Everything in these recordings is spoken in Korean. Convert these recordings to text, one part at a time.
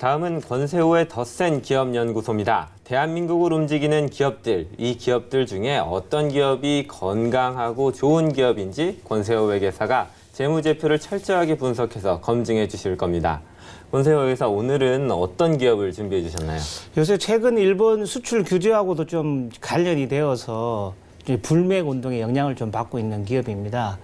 다음은 권세호의 더 센 기업연구소입니다. 대한민국을 움직이는 기업들, 이 기업들 중에 어떤 기업이 건강하고 좋은 기업인지 권세호 회계사가 재무제표를 철저하게 분석해서 검증해 주실 겁니다. 권세호 회계사, 오늘은 어떤 기업을 준비해 주셨나요? 요새 최근 일본 수출 규제하고도 좀 관련이 되어서 불매eg 운동에 영향을 좀 받고 있는 기업입니다.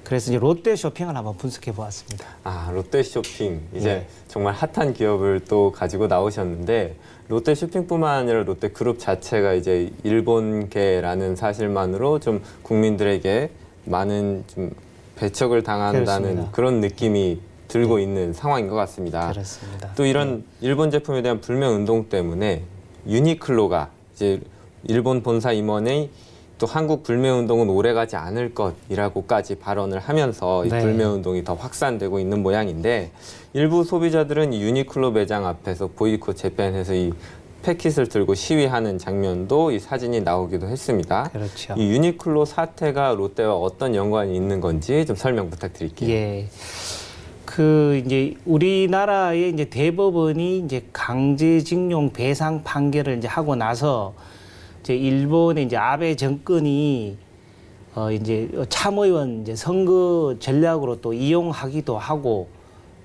그래서 이제 롯데 쇼핑을 한번 분석해 보았습니다. 아, 롯데 쇼핑. 이제 네. 정말 핫한 기업을 또 가지고 나오셨는데, 롯데 쇼핑뿐만 아니라 롯데 그룹 자체가 이제 일본계라는 사실만으로 좀 국민들에게 많은 좀 배척을 당한다는 그렇습니다. 그런 느낌이 들고 있는 상황인 것 같습니다. 그렇습니다. 또 이런 일본 제품에 대한 불매 운동 때문에 유니클로가 이제 일본 본사 임원의 또 한국 불매 운동은 오래가지 않을 것이라고까지 발언을 하면서 이 네. 불매 운동이 더 확산되고 있는 모양인데, 일부 소비자들은 이 유니클로 매장 앞에서 보이콧 재팬해서 이 패킷을 들고 시위하는 장면도 이 사진이 나오기도 했습니다. 그렇죠. 이 유니클로 사태가 롯데와 어떤 연관이 있는 건지 좀 설명 부탁드릴게요. 예. 이제 우리나라의 이제 대법원이 이제 강제징용 배상 판결을 이제 하고 나서 이제 일본의 이제 아베 정권이 이제 참의원 이제 선거 전략으로 또 이용하기도 하고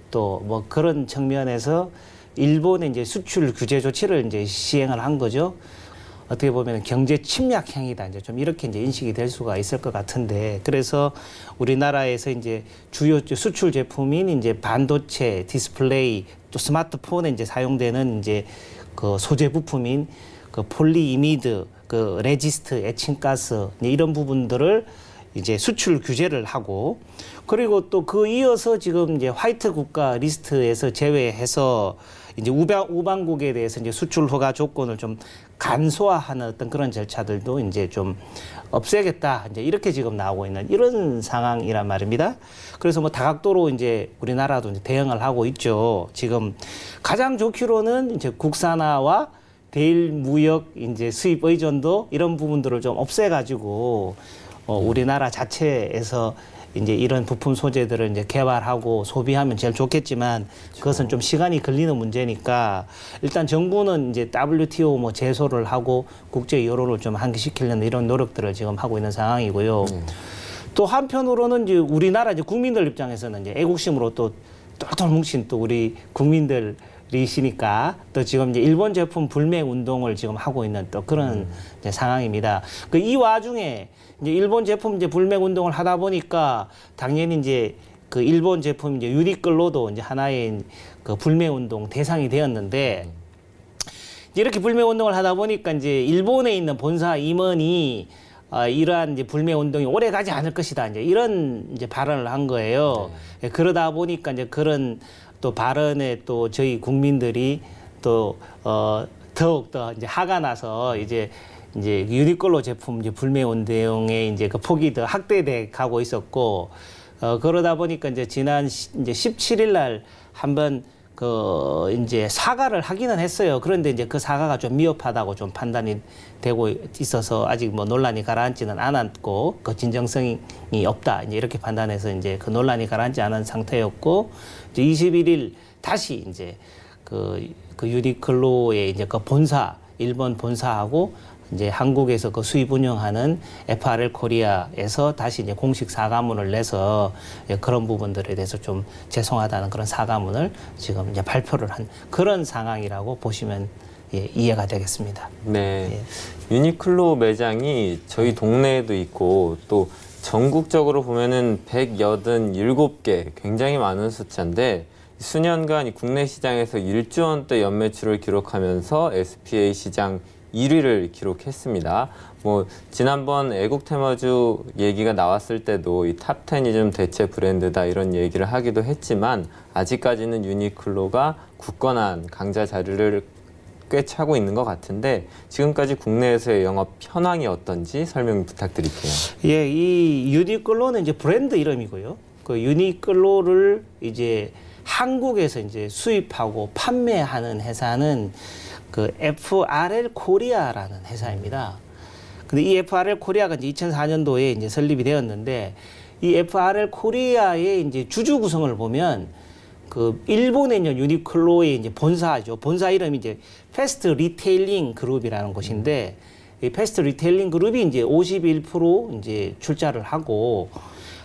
또 뭐 그런 측면에서 일본의 이제 수출 규제 조치를 이제 시행을 한 거죠. 어떻게 보면 경제 침략 행위다, 이제 좀 이렇게 이제 인식이 될 수가 있을 것 같은데, 그래서 우리나라에서 이제 주요 수출 제품인 이제 반도체, 디스플레이, 또 스마트폰에 이제 사용되는 이제 그 소재 부품인 그 폴리이미드, 그 레지스트, 에칭가스 이런 부분들을 이제 수출 규제를 하고, 그리고 또 그 이어서 지금 이제 화이트 국가 리스트에서 제외해서 이제 우방국에 대해서 이제 수출 허가 조건을 좀 간소화하는 어떤 그런 절차들도 이제 좀 없애겠다, 이제 이렇게 지금 나오고 있는 이런 상황이란 말입니다. 그래서 뭐 다각도로 이제 우리나라도 이제 대응을 하고 있죠. 지금 가장 좋기로는 이제 국산화와 대일 무역 이제 수입 의존도 이런 부분들을 좀 없애가지고 우리나라 자체에서 이제 이런 부품 소재들을 이제 개발하고 소비하면 제일 좋겠지만, 그것은 좀 시간이 걸리는 문제니까 일단 정부는 이제 WTO 뭐 제소를 하고 국제 여론을 좀 환기시키려는 이런 노력들을 지금 하고 있는 상황이고요. 또 한편으로는 이제 우리나라 이제 국민들 입장에서는 이제 애국심으로 또 똘똘 뭉친 또 우리 국민들이시니까 또 지금 이제 일본 제품 불매eg 운동을 지금 하고 있는 또 그런 이제 상황입니다. 이 와중에 이제 일본 제품 이제 불매eg 운동을 하다 보니까 당연히 이제 그 일본 제품 이제 유니클로도 이제 하나의 그 불매eg 운동 대상이 되었는데, 이렇게 불매eg 운동을 하다 보니까 이제 일본에 있는 본사 임원이 이러한 이제 불매eg 운동이 오래 가지 않을 것이다, 이제 이런 이제 발언을 한 거예요. 네. 그러다 보니까 이제 그런 또 발언에 또 저희 국민들이 또 더욱 더 이제 화가 나서 이제 유니클로 제품 이제 불매eg 운동에 이제 그 폭이 더 확대돼 가고 있었고, 그러다 보니까 이제 지난 이제 17일 날 한번 이제 사과를 하기는 했어요. 그런데 이제 그 사과가 좀 미흡하다고 좀 판단이 되고 있어서 아직 뭐 논란이 가라앉지는 않았고, 그 진정성이 없다, 이제 이렇게 판단해서 이제 그 논란이 가라앉지 않은 상태였고, 이제 21일 다시 이제 그 유니클로의 이제 그 본사, 일본 본사하고 이제 한국에서 그 수입 운영하는 FRL 코리아에서 다시 이제 공식 사과문을 내서 그런 부분들에 대해서 좀 죄송하다는 그런 사과문을 지금 이제 발표를 한 그런 상황이라고 보시면 이해가 되겠습니다. 네. 유니클로 매장이 저희 동네에도 있고 또 전국적으로 보면은 187개, 굉장히 많은 숫자인데, 수년간 국내 시장에서 1조 원대 연매출을 기록하면서 SPA 시장 1위를 기록했습니다. 뭐 지난번 애국 테마주 얘기가 나왔을 때도 이 탑10이 좀 대체 브랜드다 이런 얘기를 하기도 했지만, 아직까지는 유니클로가 굳건한 강자 자리를 꿰차고 있는 것 같은데, 지금까지 국내에서의 영업 현황이 어떤지 설명 부탁드릴게요. 예, 이 유니클로는 이제 브랜드 이름이고요. 그 유니클로를 이제 한국에서 이제 수입하고 판매하는 회사는 그 FRL 코리아라는 회사입니다. 근데 이 FRL 코리아가 이제 2004년도에 이제 설립이 되었는데, 이 FRL 코리아의 이제 주주 구성을 보면 그 일본에 있는 유니클로의 이제 본사죠. 본사 이름이 이제 패스트 리테일링 그룹이라는 곳인데 이 패스트 리테일링 그룹이 이제 51% 이제 출자를 하고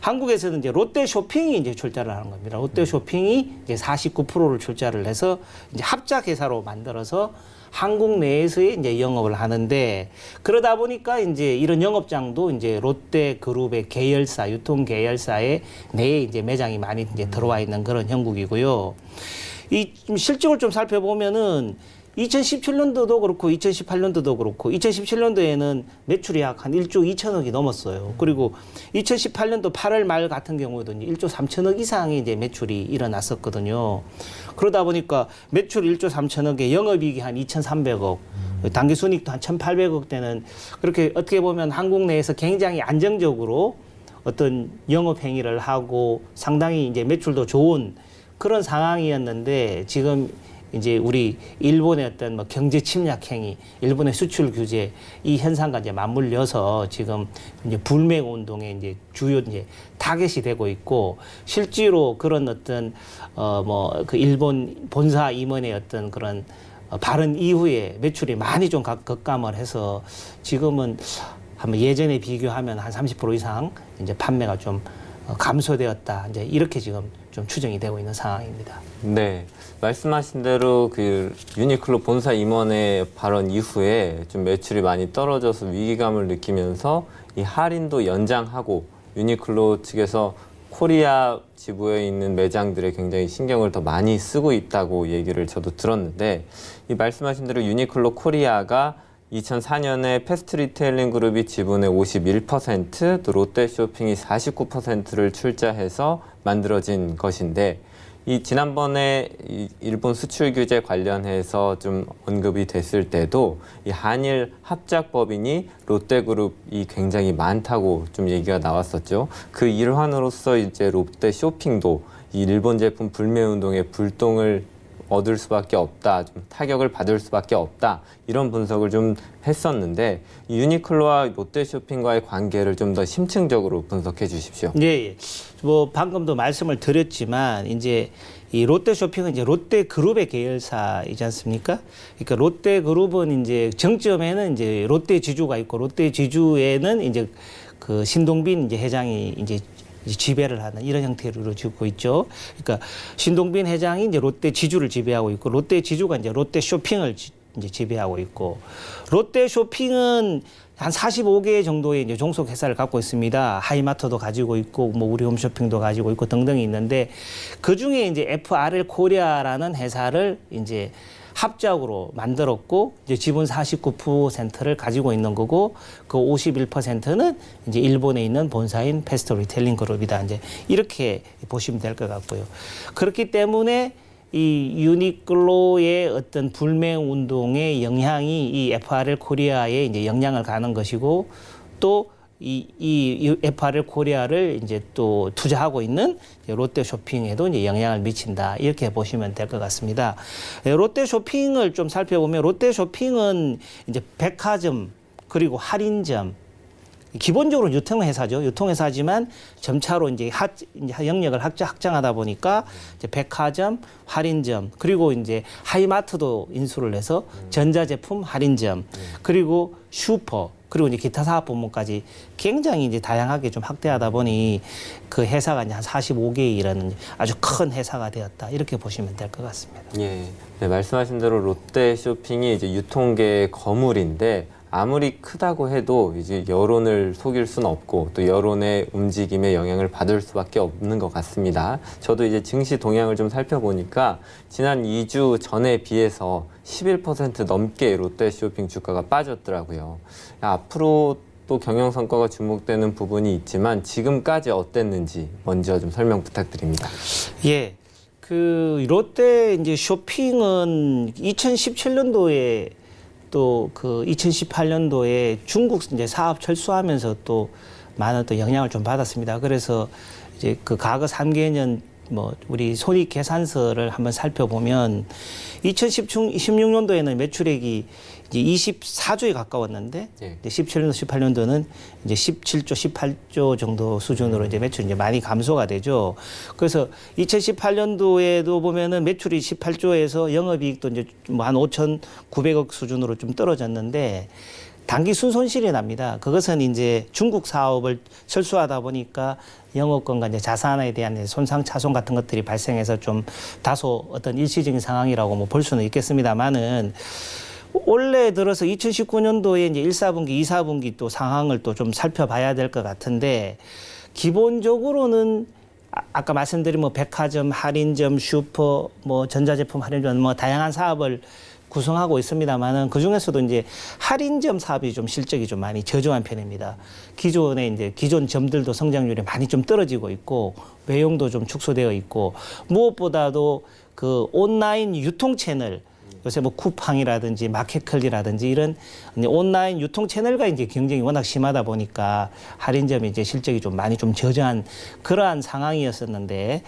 한국에서는 이제 롯데 쇼핑이 이제 출자를 하는 겁니다. 롯데 쇼핑이 이제 49%를 출자를 해서 이제 합작 회사로 만들어서 한국 내에서의 이제 영업을 하는데 그러다 보니까 이제 이런 영업장도 이제 롯데 그룹의 계열사, 유통 계열사의 내에 이제 매장이 많이 이제 들어와 있는 그런 형국이고요. 이 실적을 좀 살펴보면은 2017년도도 그렇고 2018년도도 그렇고 2017년도에는 매출이 약 한 1조 2천억이 넘었어요. 그리고 2018년도 8월 말 같은 경우에도 이제 1조 3천억 이상의 이제 매출이 일어났었거든요. 그러다 보니까 매출 1조 3천억에 영업이익이 한 2,300억, 당기순이익도 한 1,800억 되는 그렇게 어떻게 보면 한국 내에서 굉장히 안정적으로 어떤 영업 행위를 하고 상당히 이제 매출도 좋은 그런 상황이었는데 지금 이제 우리 일본의 어떤 뭐 경제 침략 행위, 일본의 수출 규제 이 현상과 이제 맞물려서 지금 이제 불매 운동의 이제 주요 이제 타겟이 되고 있고 실제로 그런 어떤 뭐 그 일본 본사 임원의 어떤 그런 발언 이후에 매출이 많이 좀 급감을 해서 지금은 한번 예전에 비교하면 한 30% 이상 이제 판매가 좀 감소되었다. 이제 이렇게 지금 좀 추정이 되고 있는 상황입니다. 네, 말씀하신 대로 그 유니클로 본사 임원의 발언 이후에 좀 매출이 많이 떨어져서 위기감을 느끼면서 이 할인도 연장하고 유니클로 측에서 코리아 지부에 있는 매장들에 굉장히 신경을 더 많이 쓰고 있다고 얘기를 저도 들었는데 이 말씀하신 대로 유니클로 코리아가 2004년에 패스트 리테일링 그룹이 지분의 51%, 또 롯데쇼핑이 49%를 출자해서 만들어진 것인데 이 지난번에 이 일본 수출 규제 관련해서 좀 언급이 됐을 때도 이 한일 합작 법인이 롯데그룹이 굉장히 많다고 좀 얘기가 나왔었죠. 그 일환으로서 이제 롯데쇼핑도 이 일본 제품 불매 운동에 불똥을 얻을 수밖에 없다, 좀 타격을 받을 수밖에 없다 이런 분석을 좀 했었는데 이 유니클로와 롯데쇼핑과의 관계를 좀 더 심층적으로 분석해 주십시오. 예. 뭐 방금도 말씀을 드렸지만 이제 이 롯데쇼핑은 이제 롯데그룹의 계열사이지 않습니까? 그러니까 롯데그룹은 이제 정점에는 이제 롯데지주가 있고 롯데지주에는 이제 그 신동빈 이제 회장이 이제 지배를 하는 이런 형태로 이루어지고 있죠. 그러니까 신동빈 회장이 이제 롯데 지주를 지배하고 있고 롯데 지주가 이제 롯데 쇼핑을 이제 지배하고 있고 롯데 쇼핑은 한 45개 정도의 이제 종속 회사를 갖고 있습니다. 하이마트도 가지고 있고 뭐 우리 홈쇼핑도 가지고 있고 등등이 있는데 그 중에 이제 FRL 코리아라는 회사를 이제 합작으로 만들었고 이제 지분 49%를 가지고 있는 거고 그 51%는 이제 일본에 있는 본사인 패스트 리테일링 그룹이다. 이제 이렇게 보시면 될 것 같고요. 그렇기 때문에 이 유니클로의 어떤 불매 운동의 영향이 이 FRL 코리아에 이제 영향을 가는 것이고 또 이 FRL 코리아를 이제 또 투자하고 있는 롯데 쇼핑에도 이제 영향을 미친다. 이렇게 보시면 될 것 같습니다. 롯데 쇼핑을 좀 살펴보면 롯데 쇼핑은 이제 백화점 그리고 할인점 기본적으로 유통회사죠. 유통회사지만 점차로 이제 영역을 확장하다 보니까 이제 백화점, 할인점, 그리고 이제 하이마트도 인수를 해서 전자제품 할인점, 그리고 슈퍼, 그리고 이제 기타 사업 부문까지 굉장히 이제 다양하게 좀 확대하다 보니 그 회사가 이제 한 45개에 이르는 아주 큰 회사가 되었다. 이렇게 보시면 될 것 같습니다. 예. 네, 말씀하신 대로 롯데쇼핑이 이제 유통계의 거물인데 아무리 크다고 해도 이제 여론을 속일 수는 없고 또 여론의 움직임에 영향을 받을 수밖에 없는 것 같습니다. 저도 이제 증시 동향을 좀 살펴보니까 지난 2주 전에 비해서 11% 넘게 롯데쇼핑 주가가 빠졌더라고요. 앞으로 또 경영 성과가 주목되는 부분이 있지만 지금까지 어땠는지 먼저 좀 설명 부탁드립니다. 예. 그 롯데 이제 쇼핑은 2017년도에 또 그 2018년도에 중국 이제 사업 철수하면서 또 많은 또 영향을 좀 받았습니다. 그래서 이제 그 과거 3개년 뭐 우리 손익 계산서를 한번 살펴보면 2016년도에는 매출액이 이제 24조에 가까웠는데 예. 이제 17년도, 18년도는 이제 17조, 18조 정도 수준으로 이제 매출이 이제 많이 감소가 되죠. 그래서 2018년도에도 보면은 매출이 18조에서 영업이익도 이제 뭐 한 5,900억 수준으로 좀 떨어졌는데 단기 순손실이 납니다. 그것은 이제 중국 사업을 철수하다 보니까 영업권과 이제 자산에 대한 손상 차손 같은 것들이 발생해서 좀 다소 어떤 일시적인 상황이라고 뭐 볼 수는 있겠습니다만은 올해 들어서 2019년도에 이제 1사분기, 2사분기 또 상황을 또 좀 살펴봐야 될 것 같은데 기본적으로는 아까 말씀드린 뭐 백화점, 할인점, 슈퍼, 뭐 전자제품 할인점 뭐 다양한 사업을 구성하고 있습니다만은 그 중에서도 이제 할인점 사업이 좀 실적이 좀 많이 저조한 편입니다. 기존 점들도 성장률이 많이 좀 떨어지고 있고 외용도 좀 축소되어 있고 무엇보다도 그 온라인 유통 채널 요새 뭐 쿠팡이라든지 마켓컬리라든지 이런 온라인 유통 채널과 이제 경쟁이 워낙 심하다 보니까 할인점이 이제 실적이 좀 많이 좀 저조한 그러한 상황이었었는데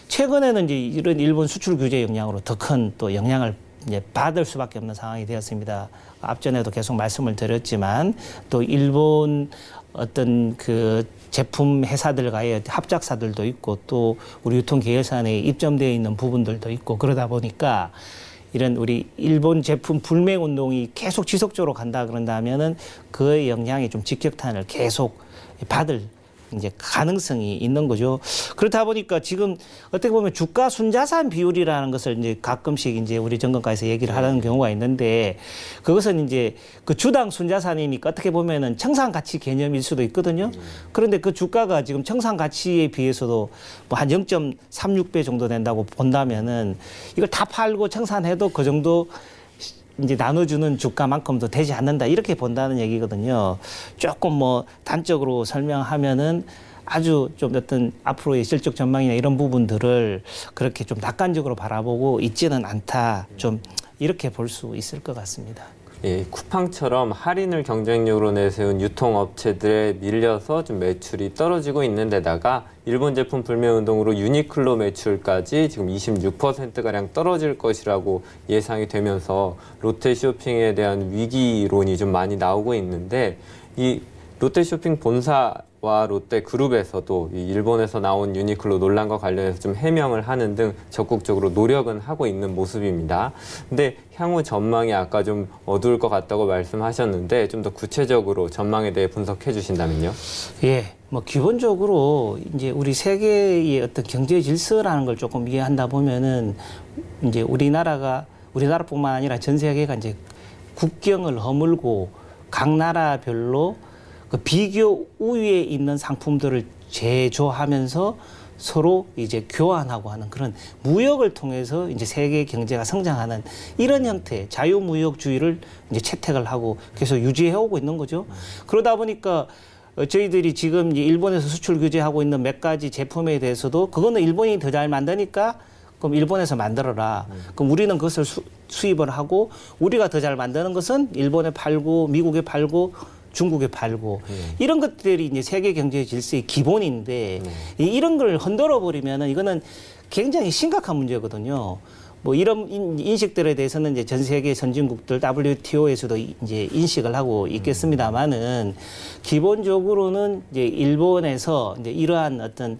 최근에는 이제 이런 일본 수출 규제 영향으로 더 큰 또 영향을 이제 받을 수밖에 없는 상황이 되었습니다. 앞전에도 계속 말씀을 드렸지만 또 일본 어떤 그 제품 회사들과의 합작사들도 있고 또 우리 유통 계열사 내에 입점되어 있는 부분들도 있고 그러다 보니까 이런 우리 일본 제품 불매 운동이 계속 지속적으로 간다 그런다면은 그의 영향이 좀 직격탄을 계속 받을 이제 가능성이 있는 거죠. 그렇다 보니까 지금 어떻게 보면 주가 순자산 비율이라는 것을 이제 가끔씩 이제 우리 정건가에서 얘기를 하는 경우가 있는데 그것은 이제 그 주당 순자산이니까 어떻게 보면은 청산 가치 개념일 수도 있거든요. 그런데 그 주가가 지금 청산 가치에 비해서도 뭐 한 0.36배 정도 된다고 본다면은 이걸 다 팔고 청산해도 그 정도 이제 나눠주는 주가만큼도 되지 않는다 이렇게 본다는 얘기거든요. 조금 뭐 단적으로 설명하면은 아주 좀 어떤 앞으로의 실적 전망이나 이런 부분들을 그렇게 좀 낙관적으로 바라보고 있지는 않다. 좀 이렇게 볼 수 있을 것 같습니다. 예, 쿠팡처럼 할인을 경쟁력으로 내세운 유통업체들에 밀려서 좀 매출이 떨어지고 있는 데다가 일본 제품 불매 운동으로 유니클로 매출까지 지금 26%가량 떨어질 것이라고 예상이 되면서 롯데쇼핑에 대한 위기론이 좀 많이 나오고 있는데 이 롯데쇼핑 본사와 롯데그룹에서도 이 일본에서 나온 유니클로 논란과 관련해서 좀 해명을 하는 등 적극적으로 노력은 하고 있는 모습입니다. 근데 향후 전망이 아까 좀 어두울 것 같다고 말씀하셨는데 좀 더 구체적으로 전망에 대해 분석해 주신다면요? 예, 뭐 기본적으로 이제 우리 세계의 어떤 경제 질서라는 걸 조금 이해한다 보면은 이제 우리나라뿐만 아니라 전 세계가 이제 국경을 허물고 각 나라별로 그 비교 우위에 있는 상품들을 제조하면서 서로 이제 교환하고 하는 그런 무역을 통해서 이제 세계 경제가 성장하는 이런 형태의 자유무역주의를 이제 채택을 하고 계속 유지해 오고 있는 거죠. 그러다 보니까 저희들이 지금 이제 일본에서 수출 규제하고 있는 몇 가지 제품에 대해서도 그거는 일본이 더 잘 만드니까 그럼 일본에서 만들어라. 그럼 우리는 그것을 수입을 하고 우리가 더 잘 만드는 것은 일본에 팔고 미국에 팔고 중국에 팔고 이런 것들이 이제 세계 경제 질서의 기본인데 이런 걸 흔들어 버리면은 이거는 굉장히 심각한 문제거든요. 뭐 이런 인식들에 대해서는 이제 전 세계 선진국들 WTO에서도 이제 인식을 하고 있겠습니다만은 기본적으로는 이제 일본에서 이제 이러한 어떤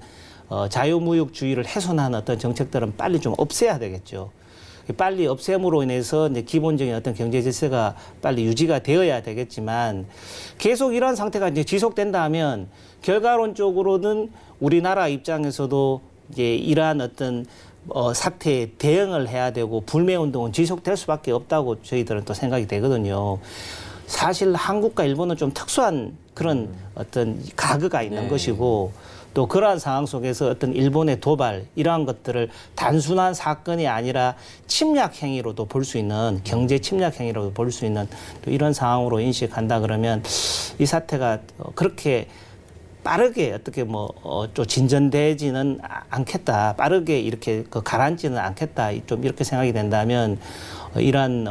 자유무역주의를 훼손하는 어떤 정책들은 빨리 좀 없애야 되겠죠. 빨리 없앰으로 인해서 이제 기본적인 어떤 경제 질서가 빨리 유지가 되어야 되겠지만 계속 이러한 상태가 이제 지속된다면 결과론적으로는 우리나라 입장에서도 이제 이러한 어떤 사태에 대응을 해야 되고 불매 운동은 지속될 수밖에 없다고 저희들은 또 생각이 되거든요. 사실 한국과 일본은 좀 특수한 그런 어떤 가그가 있는 것이고 또 그러한 상황 속에서 어떤 일본의 도발 이러한 것들을 단순한 사건이 아니라 침략 행위로도 볼 수 있는 경제 침략 행위로도 볼 수 있는 또 이런 상황으로 인식한다 그러면 이 사태가 그렇게 빠르게 어떻게 또 진전되지는 않겠다. 빠르게 이렇게 가라앉지는 않겠다. 좀 이렇게 생각이 된다면 이러한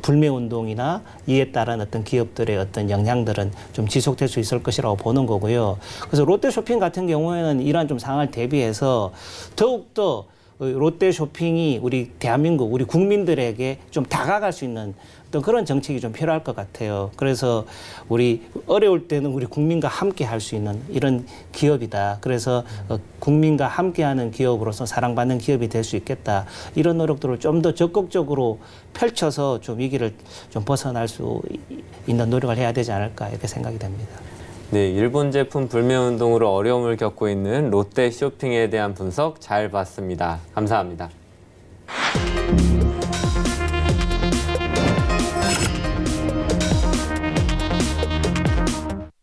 불매 운동이나 이에 따른 어떤 기업들의 어떤 영향들은 좀 지속될 수 있을 것이라고 보는 거고요. 그래서 롯데쇼핑 같은 경우에는 이러한 좀 상황을 대비해서 더욱더 롯데 쇼핑이 우리 대한민국 우리 국민들에게 좀 다가갈 수 있는 어떤 그런 정책이 좀 필요할 것 같아요. 그래서 우리 어려울 때는 우리 국민과 함께 할 수 있는 이런 기업이다. 그래서 국민과 함께하는 기업으로서 사랑받는 기업이 될 수 있겠다. 이런 노력들을 좀 더 적극적으로 펼쳐서 좀 위기를 좀 벗어날 수 있는 노력을 해야 되지 않을까 이렇게 생각이 됩니다. 네, 일본 제품 불매 운동으로 어려움을 겪고 있는 롯데 쇼핑에 대한 분석 잘 봤습니다. 감사합니다.